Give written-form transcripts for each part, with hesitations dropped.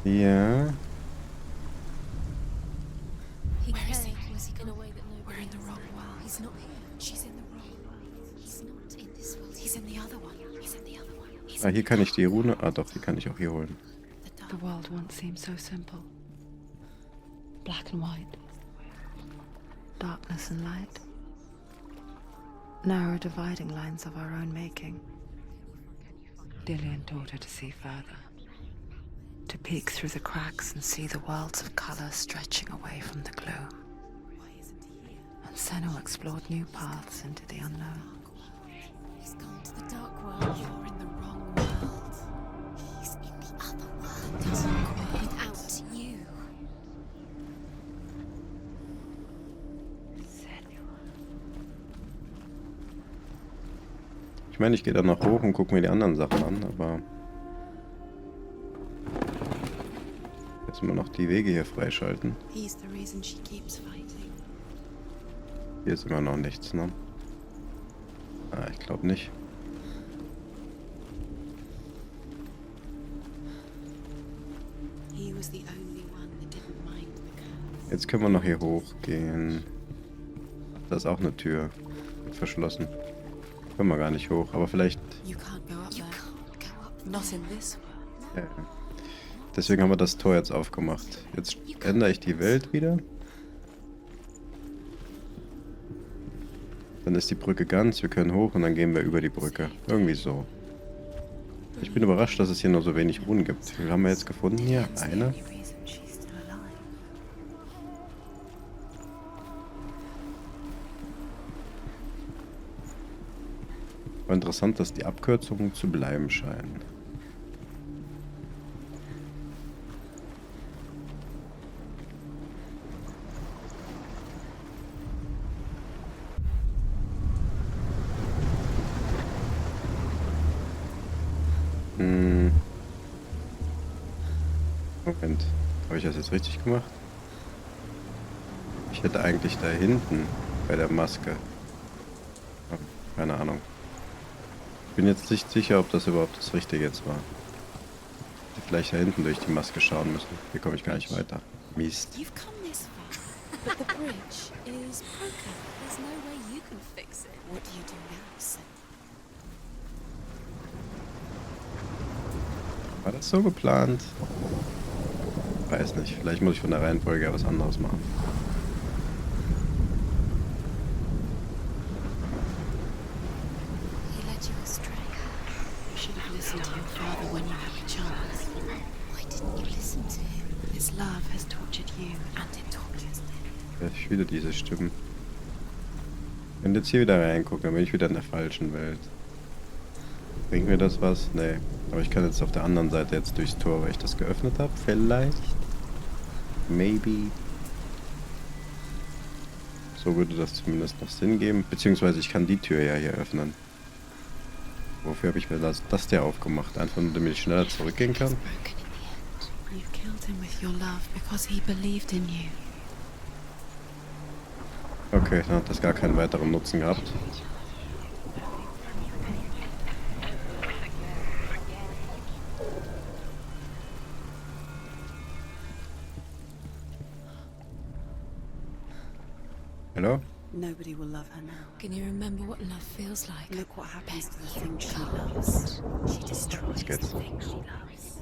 Ja. Where is he? Was he gone away that nobody? We're in the wrong world. He's not here. She's in the wrong world. He's not in this world. He's in the other one. He's in the other one. Ah, hier kann ich die Rune. Ah, doch, die kann ich auch hier holen. The world once seemed so simple. Black and white. Darkness and light. Narrow dividing lines of our own making. Dillian taught her to see further. To peek through the cracks and see the worlds of color stretching away from the gloom. And Senua explored new paths into the unknown. He's gone to the dark world. You're in the wrong world. He's in the other world. The dark world without you. Ich meine, ich gehe da noch hoch und gucke mir die anderen Sachen an, aber jetzt immer noch die Wege hier freischalten. He's the reason she keeps fighting. Hier ist immer noch nichts, ne? Ah, ich glaube nicht. He was the only one that didn't mind the curse. Jetzt können wir noch hier hochgehen. Da ist auch eine Tür. Wird verschlossen. Können wir gar nicht hoch, aber vielleicht... You can't go up there. Not in this world. Deswegen haben wir das Tor jetzt aufgemacht. Jetzt ändere ich die Welt wieder. Dann ist die Brücke ganz, wir können hoch und dann gehen wir über die Brücke. Irgendwie so. Ich bin überrascht, dass es hier nur so wenig Runen gibt. Wie viel haben wir jetzt gefunden hier? Eine? Aber interessant, dass die Abkürzungen zu bleiben scheinen. Moment, habe ich das jetzt richtig gemacht? Ich hätte eigentlich da hinten bei der Maske. Oh, keine Ahnung. Ich bin jetzt nicht sicher, ob das überhaupt das Richtige jetzt war. Hätte vielleicht da hinten durch die Maske schauen müssen. Hier komme ich gar nicht weiter. Mist. You've come this far, but the bridge is broken. There's no way you can fix it. What do you do now, Sen? War das so geplant? Weiß nicht. Vielleicht muss ich von der Reihenfolge ja was anderes machen. He led you astray. You should have listened to your father when you had the chance. Why didn't you listen to him? His love has tortured you, and it tortures them. Ich wieder diese Stimmen. Wenn jetzt hier wieder reingucken, dann bin ich wieder in der falschen Welt. Bringt mir das was? Nee. Aber ich kann jetzt auf der anderen Seite jetzt durchs Tor, weil ich das geöffnet habe. Vielleicht. Maybe. So würde das zumindest noch Sinn geben. Beziehungsweise ich kann die Tür ja hier öffnen. Wofür habe ich mir das der aufgemacht? Einfach nur, damit ich schneller zurückgehen kann? You've killed him with your love because he believed in you. Okay, dann hat das gar keinen weiteren Nutzen gehabt. Hello? Nobody will love her now. Can you remember what love feels like? Look what happens to the thing she loves. She destroys the thing she loves.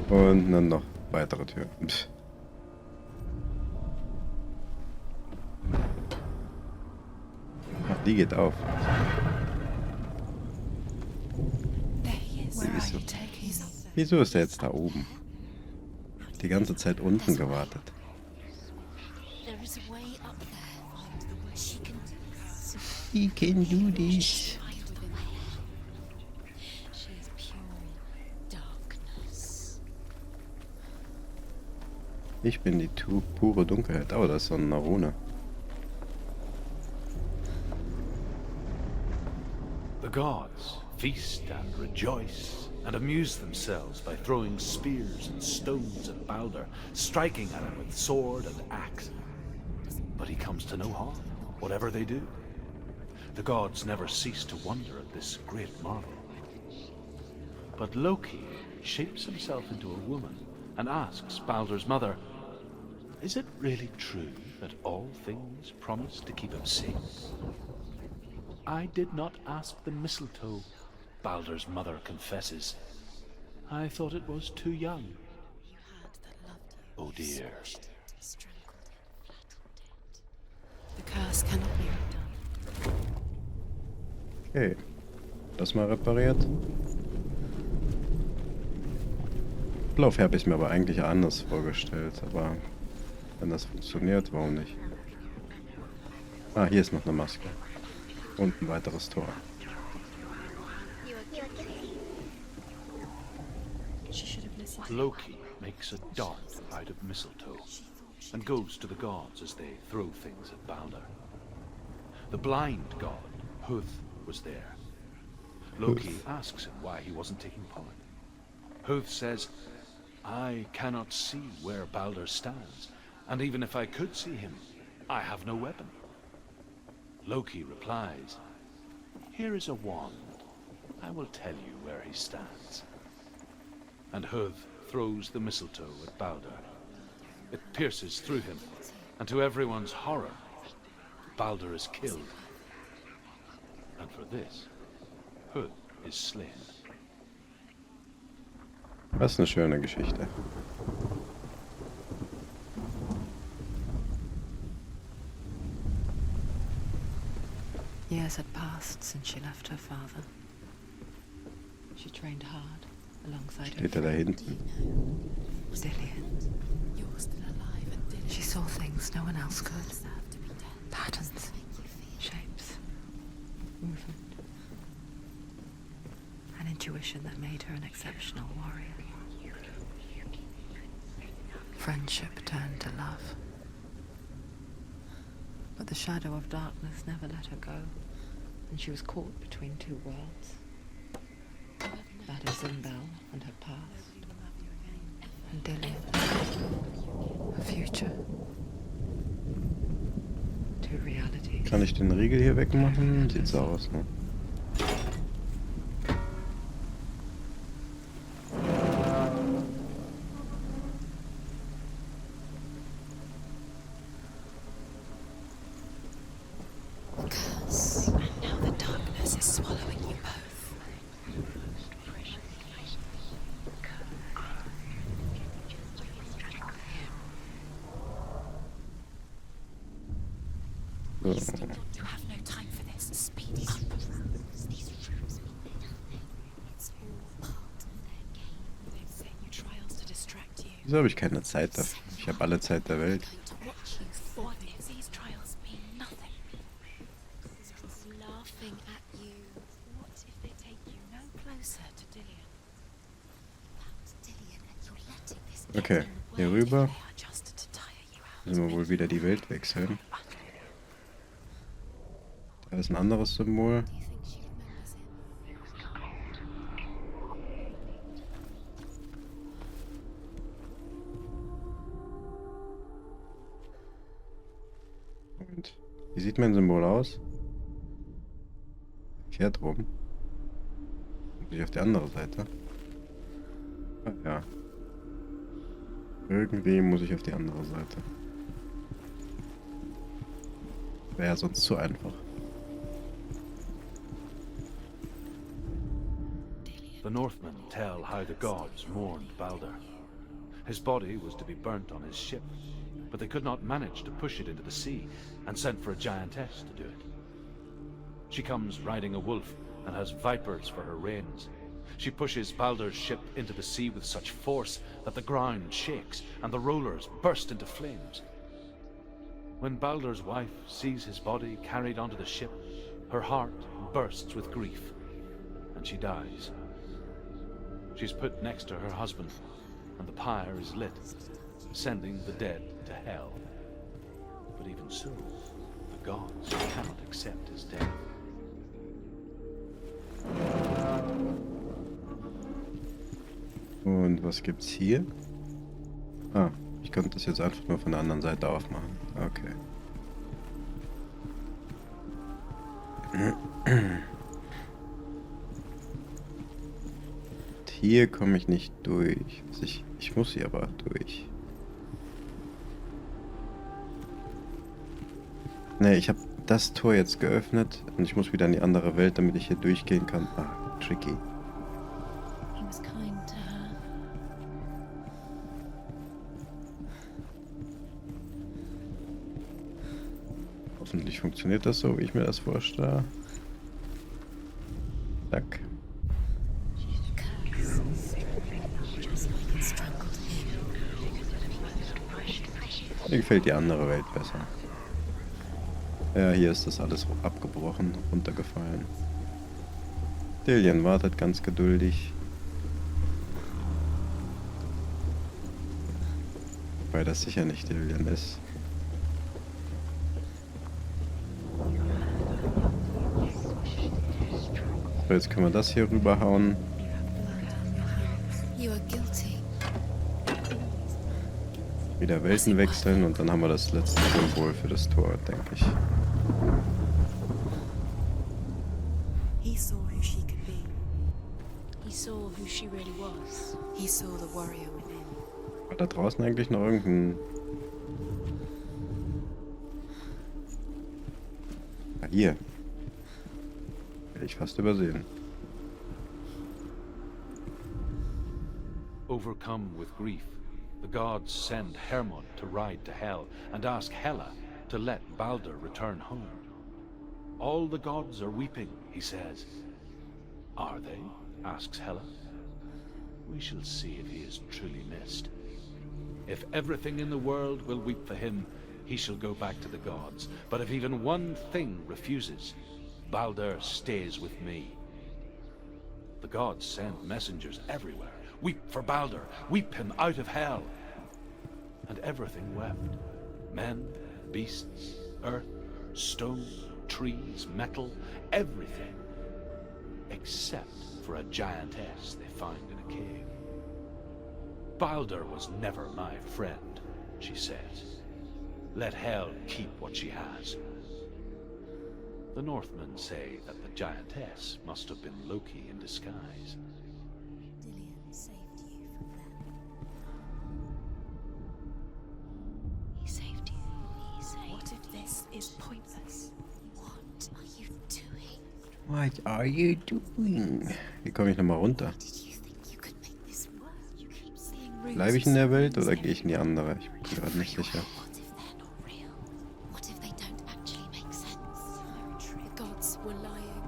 Und dann noch weitere Tür. Pff. Ach, die geht auf. Wieso ist er jetzt da oben? Die ganze Zeit unten gewartet. He can do this. Ich bin die pure Dunkelheit. Oh, das ist so eine Rune. The gods feast and rejoice and amuse themselves by throwing spears and stones at Balder, striking at him with sword and axe. But he comes to no harm, whatever they do. The gods never cease to wonder at this great marvel. But Loki shapes himself into a woman and asks Baldur's mother, "Is it really true that all things promise to keep him safe?" "I did not ask the mistletoe," Baldur's mother confesses. "I thought it was too young." Oh dear. The curse cannot be undone. Okay. Das mal repariert. Ablauf habe ich mir aber eigentlich anders vorgestellt, aber wenn das funktioniert, warum nicht? Ah, hier ist noch eine Maske. Und ein weiteres Tor. She should have listened. Loki makes a dart out of mistletoe and goes to the gods as they throw things at Baldur. The blind god, Huth, was there. Loki asks him why he wasn't taking part. Huth says, "I cannot see where Baldur stands, and even if I could see him, I have no weapon." Loki replies, "Here is a wand. I will tell you where he stands." And Huth throws the mistletoe at Baldur. It pierces through him, and to everyone's horror, Baldur is killed. And for this, Huth is slain. Das ist eine schöne Geschichte. Years had passed since she left her father. She trained hard alongside her Steht er da hinten? Dillian. You're still alive and did She saw things no one else could. deserve to be dead. Patterns, shapes, movement. An intuition that made her an exceptional warrior. Friendship turned to love. But the shadow of darkness never let her go, and she was caught between two worlds. That of Zimbel and her past, and Dillian, her future. Two realities. Kann ich den Riegel hier wegmachen? Sieht so aus, ne? Curse. And now the darkness is swallowing you both. So. You have no time for this. Speed up. It's all part of their game. They've set you trials to distract you. Wieso habe ich keine Zeit dafür? Ich habe alle Zeit der Welt. Going to watch you. What if these trials mean nothing? Just laughing at you. What if they take you no closer to Dillian? Okay, hier rüber. They are just to tire you out. Müssen wir wohl wieder die Welt wechseln. Da ist ein anderes Symbol. Do you think she remembers him? Und wie sieht mein Symbol aus? Verkehrt rum. Muss ich auf die andere Seite? Ah, ja. Irgendwie muss ich auf die andere Seite. Wäre ja sonst zu einfach. The Northmen tell how the gods mourned Baldur. His body was to be burnt on his ship, but they could not manage to push it into the sea, and sent for a giantess to do it. She comes riding a wolf and has vipers for her reins. She pushes Baldur's ship into the sea with such force that the ground shakes and the rollers burst into flames. When Baldur's wife sees his body carried onto the ship, her heart bursts with grief, and she dies. She's put next to her husband, and the pyre is lit, sending the dead to hell. But even so, the gods cannot accept his death. Und was gibt's hier? Ah, ich könnte das jetzt einfach nur von der anderen Seite aufmachen. Okay. hier komme ich nicht durch. Also ich muss hier aber durch. Ne, ich habe das Tor jetzt geöffnet und ich muss wieder in die andere Welt, damit ich hier durchgehen kann. Ah, tricky. He was kind to her. Hoffentlich funktioniert das so, wie ich mir das vorstelle. Zack. Mir gefällt die andere Welt besser. Ja, hier ist das alles abgebrochen, runtergefallen. Dillian wartet ganz geduldig. Weil das sicher nicht Dillian ist. So, jetzt können wir das hier rüberhauen. You are guilty. Wieder Welten wechseln und dann haben wir das letzte Symbol für das Tor, denke ich. He saw who she could be. He saw who she really was. He saw the warrior within. War da draußen eigentlich noch irgendein... Ah, hier. Hätte ich fast übersehen. Overcome with grief, the gods send Hermod to ride to Hell and ask Hela to let Balder return home. All the gods are weeping, he says. Are they? Asks Hela. We shall see if he is truly missed. If everything in the world will weep for him, he shall go back to the gods. But if even one thing refuses, Balder stays with me. The gods send messengers everywhere. Weep for Balder, weep him out of hell. And everything wept. Men, beasts, earth, stone, trees, metal, everything. Except for a giantess they find in a cave. Balder was never my friend, she says. Let Hel keep what she has. The Northmen say that the giantess must have been Loki in disguise. Dillian saved you from them. He saved you. He saved What if this is pointless? What are you doing? What are you doing? Wie komme ich nochmal runter? Did you think you could make this work? You keep seeing runes. Bleibe ich in der Welt oder gehe ich in die andere? Ich bin gerade nicht sicher. What if they're not real? What if they don't actually make sense? The gods were lying.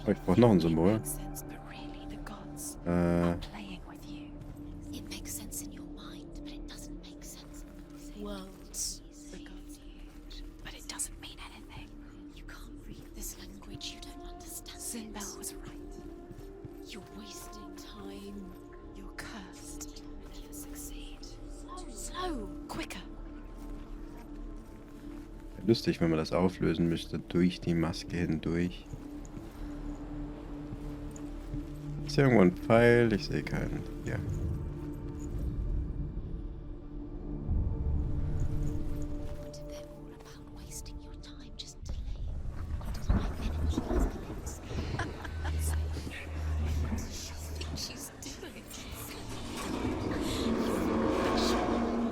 Oh, ich brauche noch ein Symbol. Makes sense, but really the gods are playing with you. It makes sense in your mind, but it doesn't make sense. Worlds, the gods use, but it doesn't mean anything. You can't read this language, you don't understand. Sinbel was right. You're wasting time. You're cursed. You'll never succeed. Slow, quicker. Lustig, wenn man das auflösen müsste, durch die Maske hindurch. Ist hier irgendwo ein Pfeil? Ich sehe keinen. Hier. What if they're all about wasting your time just to leave? You didn't like energy as comments. What does she think she's doing?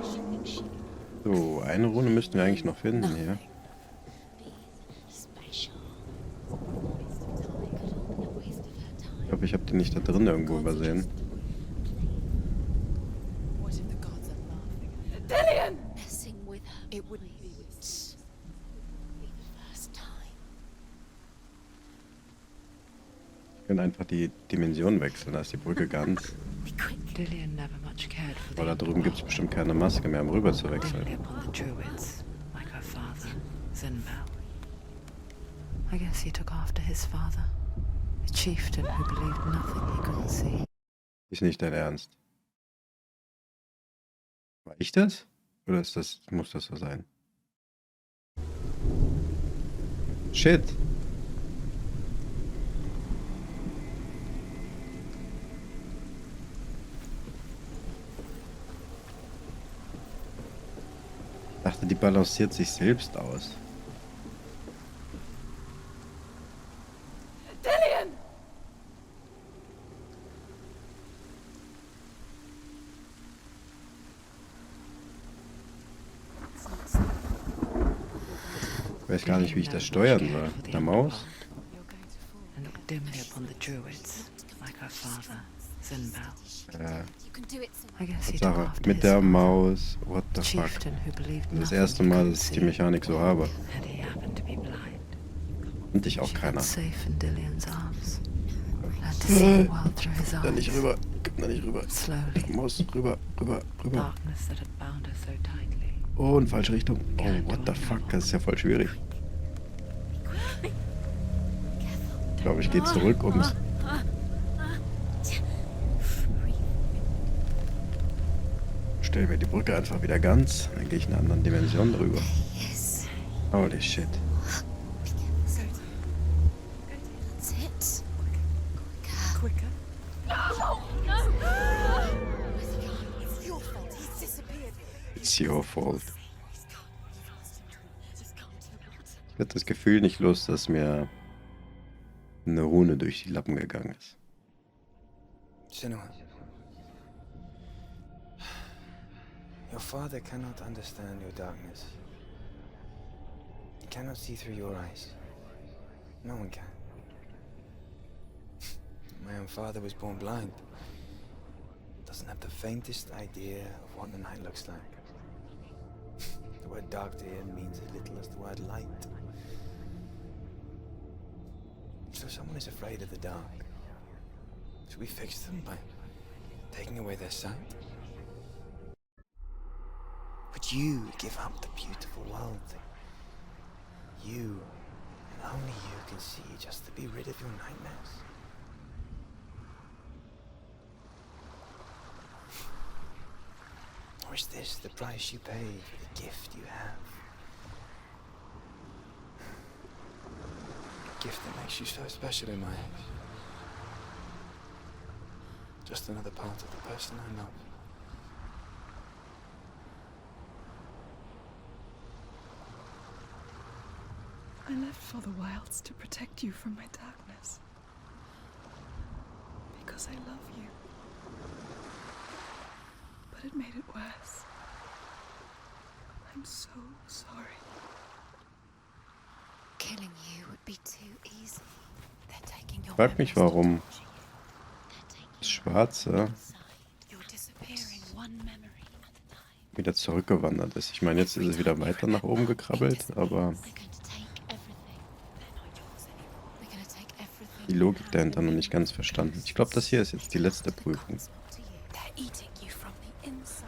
She thinks she So, eine Rune müssten wir eigentlich noch finden hier. can be special. Waste of time, could all be a waste of her time. Ich glaube, ich habe die nicht da drin irgendwo übersehen. What if the gods are laughing at her? Messing with her. It wouldn't be the first time. Wir können einfach die Dimension wechseln, da ist die Brücke ganz. Be quick. Dillian never much cared for the Aber da drüben gibt es bestimmt keine Maske mehr, um rüber zu only wechseln. upon the druids, like her father, Sinbel. I guess he took after his father, a chieftain who believed nothing he couldn't see. Ist nicht dein Ernst. War ich das? Oder ist das, muss das so sein? Shit. Ich dachte, die balanciert sich selbst aus. weiß gar nicht, wie ich das steuern soll. Mit der Maus? And looked dimly upon the druids, like her father, Zinbel. You can do it, Senua. I guess he took Sache. after Mit his der father, Maus. What the the fuck? chieftain who believed Das nothing erste he Mal, couldn't dass ich die see, Mechanik so habe. and he happened to be blind. Und ich auch She keiner. got safe in Dillian's arms, learned to see the world through his Da nicht eyes. rüber. Komm da nicht rüber. Slowly, Maus, rüber, rüber, rüber. darkness that had bound her so tightly. Oh, in falsche Richtung. Oh, what the fuck? Das ist ja voll schwierig. Ich glaube, ich gehe zurück, ums. Stell mir die Brücke einfach wieder ganz. Dann gehe ich in einer anderen Dimension drüber. Yes. Holy shit. That's it. Quicker. It's your fault. He's disappeared. It's your fault. Ich hatte das Gefühl nicht los, dass mir eine Rune durch die Lappen gegangen ist. Senua, your father cannot understand your darkness. He cannot see through your eyes. No one can. My own father was born blind. Doesn't have the faintest idea of what the night looks like. The word dark to him means as little as the word light. So someone is afraid of the dark. Should we fix them by taking away their sight? Would you give up the beautiful world that you, and only you, can see just to be rid of your nightmares? Or is this the price you pay for the gift you have? A gift that makes you so special in my eyes. Just another part of the person I love. I left for the wilds to protect you from my darkness. Because I love you. But it made it worse. I'm so sorry. Killing you would be too easy. They're taking your Frag mich, memories warum They're taking das Schwarze inside. You're disappearing one memory at a time. wieder zurückgewandert ist. Ich meine, jetzt ist es wieder weiter nach oben gekrabbelt, aber They're going to take everything. They're not yours anymore. They're going to take everything. die Logik dahinter noch nicht ganz verstanden. Ich glaube, das hier ist jetzt die letzte Prüfung. They're eating you from the inside.